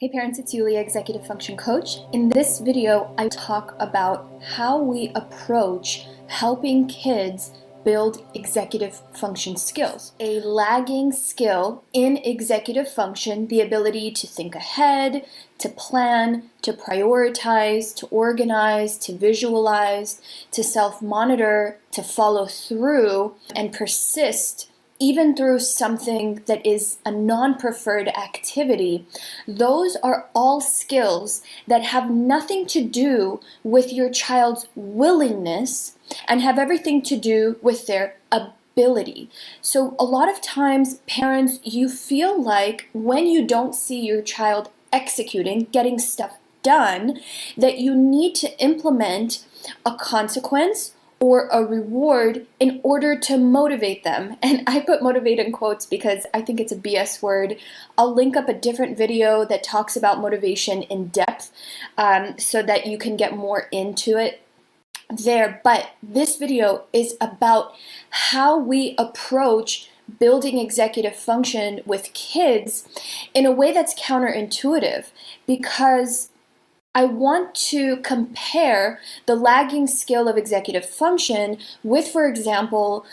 Hey parents, it's Yulia, Executive Function Coach. In this video, I talk about how we approach helping kids build executive function skills. A lagging skill in executive function, the ability to think ahead, to plan, to prioritize, to organize, to visualize, to self-monitor, to follow through, and persist even through something that is a non-preferred activity. Those are all skills that have nothing to do with your child's willingness and have everything to do with their ability. So a lot of times, parents, you feel like when you don't see your child executing, getting stuff done, that you need to implement a consequence or a reward in order to motivate them. And I put motivate in quotes because I think it's a BS word. I'll link up a different video that talks about motivation in depth so that you can get more into it there. But this video is about how we approach building executive function with kids in a way that's counterintuitive, because I want to compare the lagging skill of executive function with, for example,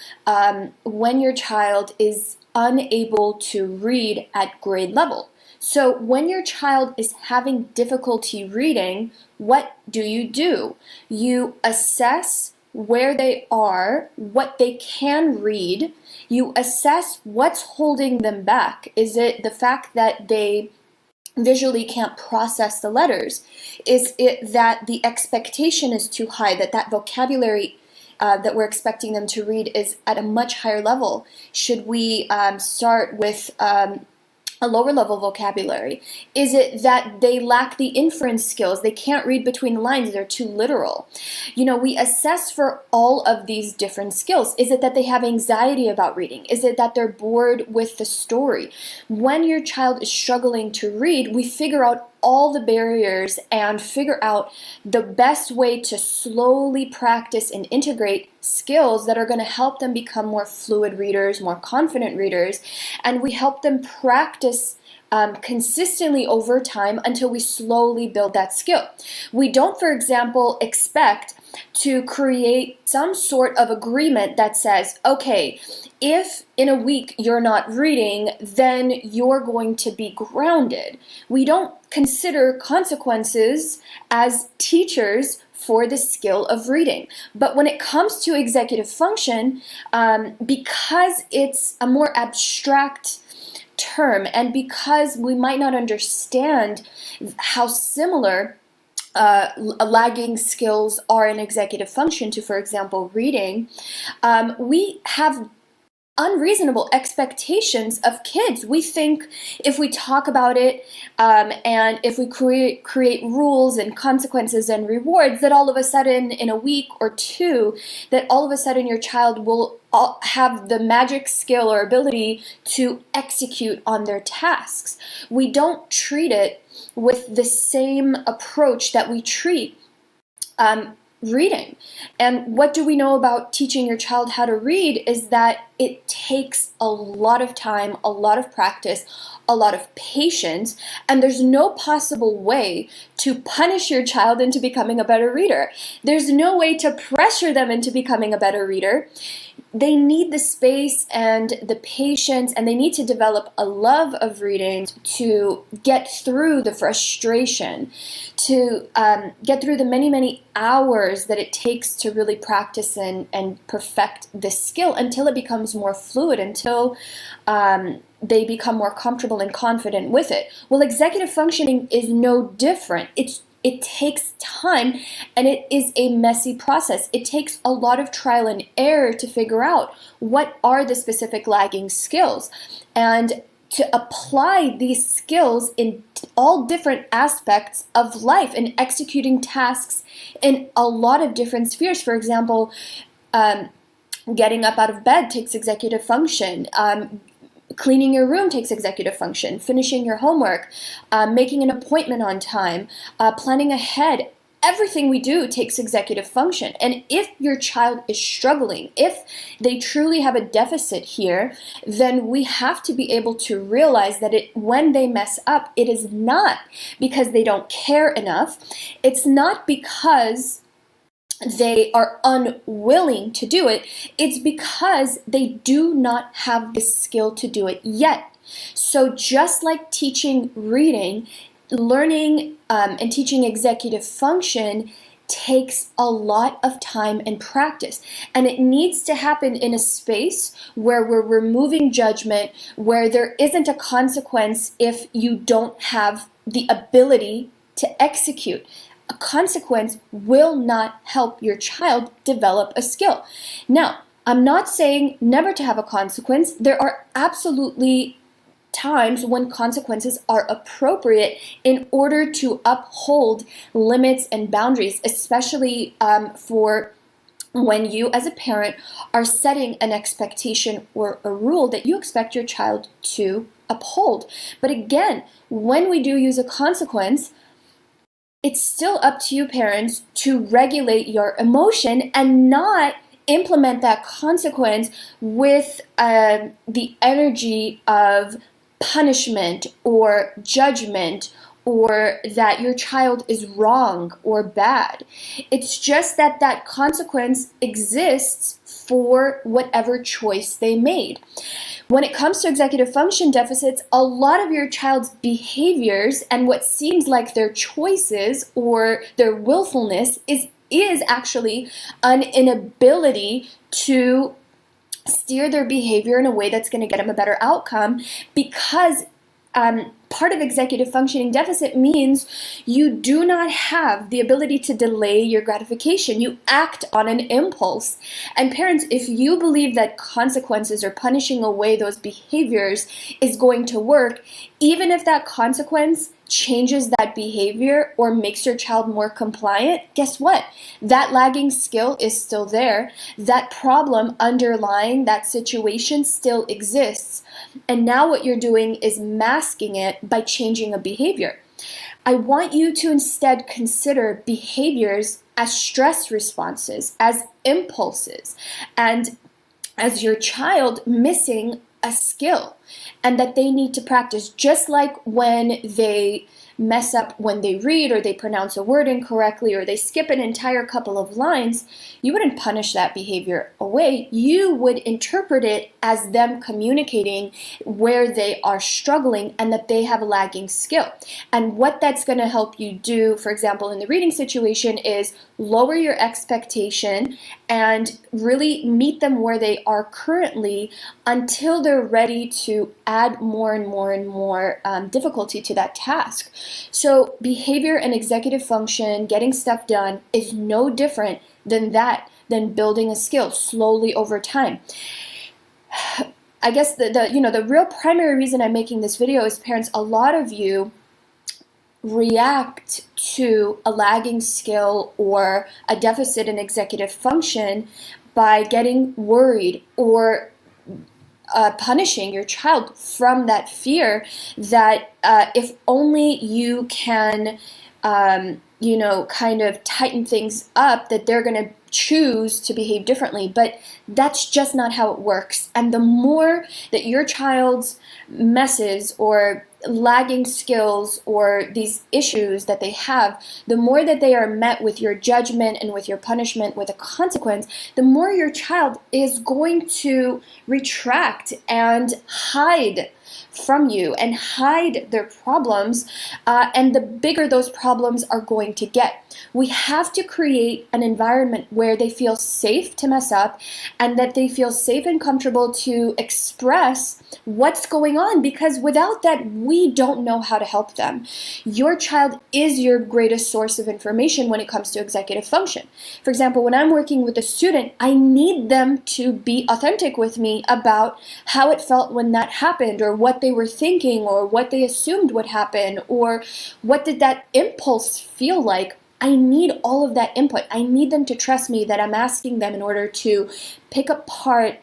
when your child is unable to read at grade level. So when your child is having difficulty reading, what do? You assess where they are, what they can read. You assess what's holding them back. Is it the fact that they visually can't process the letters? Is it that the expectation is too high, that vocabulary that we're expecting them to read is at a much higher level? Should we start with a lower level vocabulary? Is it that they lack the inference skills? They can't read between the lines, they're too literal. We assess for all of these different skills. Is it that they have anxiety about reading? Is it that they're bored with the story? When your child is struggling to read, we figure out all the barriers and figure out the best way to slowly practice and integrate skills that are going to help them become more fluid readers, more confident readers, and we help them practice consistently over time until we slowly build that skill. We don't, for example, expect to create some sort of agreement that says, okay, if in a week you're not reading, then you're going to be grounded. We don't consider consequences as teachers for the skill of reading. But when it comes to executive function, because it's a more abstract term and because we might not understand how similar lagging skills are in executive function to, for example, reading, we have unreasonable expectations of kids. We think if we talk about it and if we create rules and consequences and rewards, that all of a sudden in a week or two, that all of a sudden your child will have the magic skill or ability to execute on their tasks. We don't treat it with the same approach that we treat reading. And what do we know about teaching your child how to read is that it takes a lot of time, a lot of practice, a lot of patience, and there's no possible way to punish your child into becoming a better reader. There's no way to pressure them into becoming a better reader. They need the space and the patience, and they need to develop a love of reading to get through the frustration, to get through the many, many hours that it takes to really practice and perfect this skill until it becomes more fluid, until they become more comfortable and confident with it. Well, executive functioning is no different. It takes time, and it is a messy process. It takes a lot of trial and error to figure out what are the specific lagging skills, and to apply these skills in all different aspects of life and executing tasks in a lot of different spheres. For example, getting up out of bed takes executive function. Cleaning your room takes executive function. Finishing your homework, making an appointment on time, planning ahead. everything we do takes executive function. And if your child is struggling, if they truly have a deficit here, then we have to be able to realize that when they mess up, it is not because they don't care enough. It's not because they are unwilling to do it. It's because they do not have the skill to do it yet. So just like teaching reading, learning and teaching executive function takes a lot of time and practice, and it needs to happen in a space where we're removing judgment, where there isn't a consequence if you don't have the ability to execute. A consequence will not help your child develop a skill. Now, I'm not saying never to have a consequence. There are absolutely times when consequences are appropriate in order to uphold limits and boundaries, especially for when you as a parent are setting an expectation or a rule that you expect your child to uphold. But again, when we do use a consequence, it's still up to you, parents, to regulate your emotion and not implement that consequence with the energy of punishment or judgment, or that your child is wrong or bad. It's just that that consequence exists for whatever choice they made. When it comes to executive function deficits, a lot of your child's behaviors and what seems like their choices or their willfulness is actually an inability to steer their behavior in a way that's going to get them a better outcome, because part of executive functioning deficit means you do not have the ability to delay your gratification. You act on an impulse. And parents, if you believe that consequences or punishing away those behaviors is going to work, even if that consequence changes that behavior or makes your child more compliant, guess what? That lagging skill is still there. That problem underlying that situation still exists. And now what you're doing is masking it by changing a behavior. I want you to instead consider behaviors as stress responses, as impulses, and as your child missing a skill, and that they need to practice. Just like when they mess up when they read, or they pronounce a word incorrectly, or they skip an entire couple of lines, you wouldn't punish that behavior away. You would interpret it as them communicating where they are struggling and that they have a lagging skill. And what that's going to help you do, for example, in the reading situation, is lower your expectation and really meet them where they are currently until they're ready to add more and more and more difficulty to that task. So behavior and executive function, getting stuff done, is no different than building a skill slowly over time. I guess the real primary reason I'm making this video is, parents, a lot of you react to a lagging skill or a deficit in executive function by getting worried or punishing your child from that fear that if only you can kind of tighten things up, that they're going to choose to behave differently. But that's just not how it works. And the more that your child's messes or lagging skills or these issues that they have, the more that they are met with your judgment and with your punishment, with a consequence, the more your child is going to retract and hide from you and hide their problems, and the bigger those problems are going to get. We have to create an environment where they feel safe to mess up and that they feel safe and comfortable to express what's going on, because without that, we don't know how to help them. Your child is your greatest source of information when it comes to executive function. For example, when I'm working with a student, I need them to be authentic with me about how it felt when that happened, or what they were thinking, or what they assumed would happen, or what did that impulse feel like. I need all of that input. I need them to trust me that I'm asking them in order to pick apart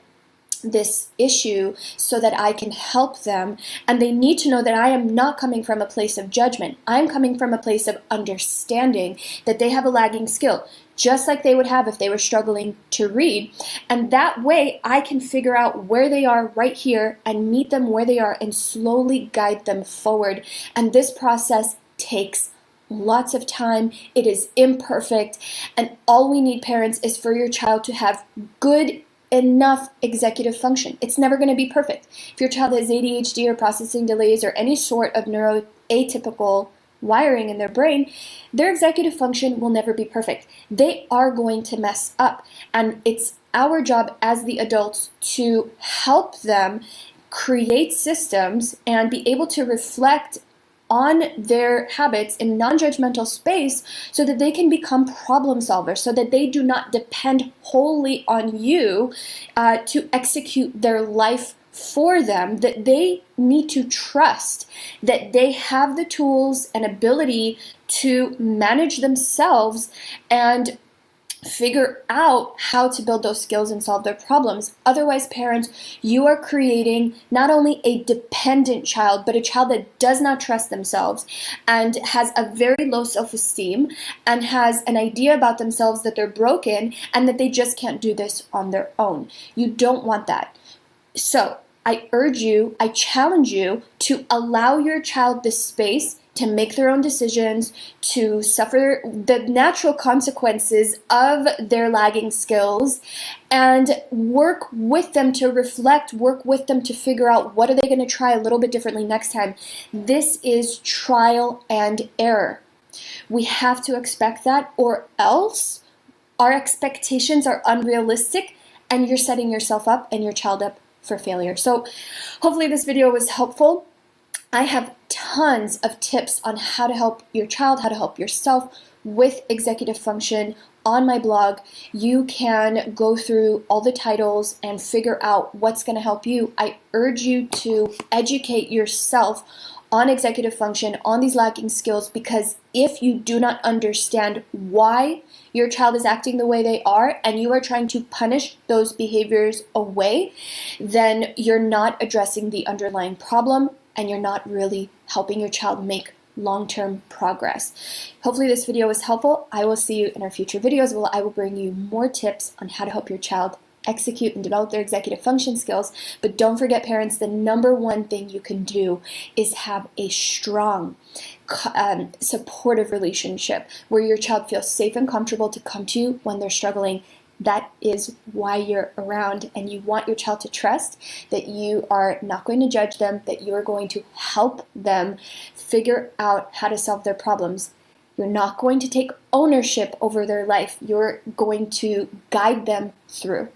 this issue so that I can help them. And they need to know that I am not coming from a place of judgment. I'm coming from a place of understanding that they have a lagging skill, just like they would have if they were struggling to read. And that way I can figure out where they are right here and meet them where they are and slowly guide them forward. And this process takes lots of time. It is imperfect. And all we need, parents, is for your child to have good enough executive function. It's never going to be perfect. If your child has ADHD or processing delays or any sort of neuroatypical wiring in their brain, their executive function will never be perfect. They are going to mess up, and it's our job as the adults to help them create systems and be able to reflect on their habits in non-judgmental space so that they can become problem solvers, so that they do not depend wholly on you to execute their life for them, that they need to trust that they have the tools and ability to manage themselves and figure out how to build those skills and solve their problems. Otherwise, parents, you are creating not only a dependent child, but a child that does not trust themselves and has a very low self-esteem and has an idea about themselves that they're broken and that they just can't do this on their own. You don't want that. So I urge you, I challenge you to allow your child the space to make their own decisions, to suffer the natural consequences of their lagging skills, and work with them to reflect, work with them to figure out what are they going to try a little bit differently next time. This is trial and error. We have to expect that, or else our expectations are unrealistic and you're setting yourself up and your child up for failure. So hopefully this video was helpful. I have tons of tips on how to help your child, how to help yourself with executive function on my blog. You can go through all the titles and figure out what's going to help you. I urge you to educate yourself on executive function, on these lacking skills, because if you do not understand why your child is acting the way they are and you are trying to punish those behaviors away, then you're not addressing the underlying problem and you're not really helping your child make long-term progress. Hopefully this video was helpful. I will see you in our future videos where I will bring you more tips on how to help your child execute and develop their executive function skills. But don't forget, parents, the number one thing you can do is have a strong, supportive relationship where your child feels safe and comfortable to come to you when they're struggling. That is why you're around, and you want your child to trust that you are not going to judge them, that you are going to help them figure out how to solve their problems. You're not going to take ownership over their life. You're going to guide them through.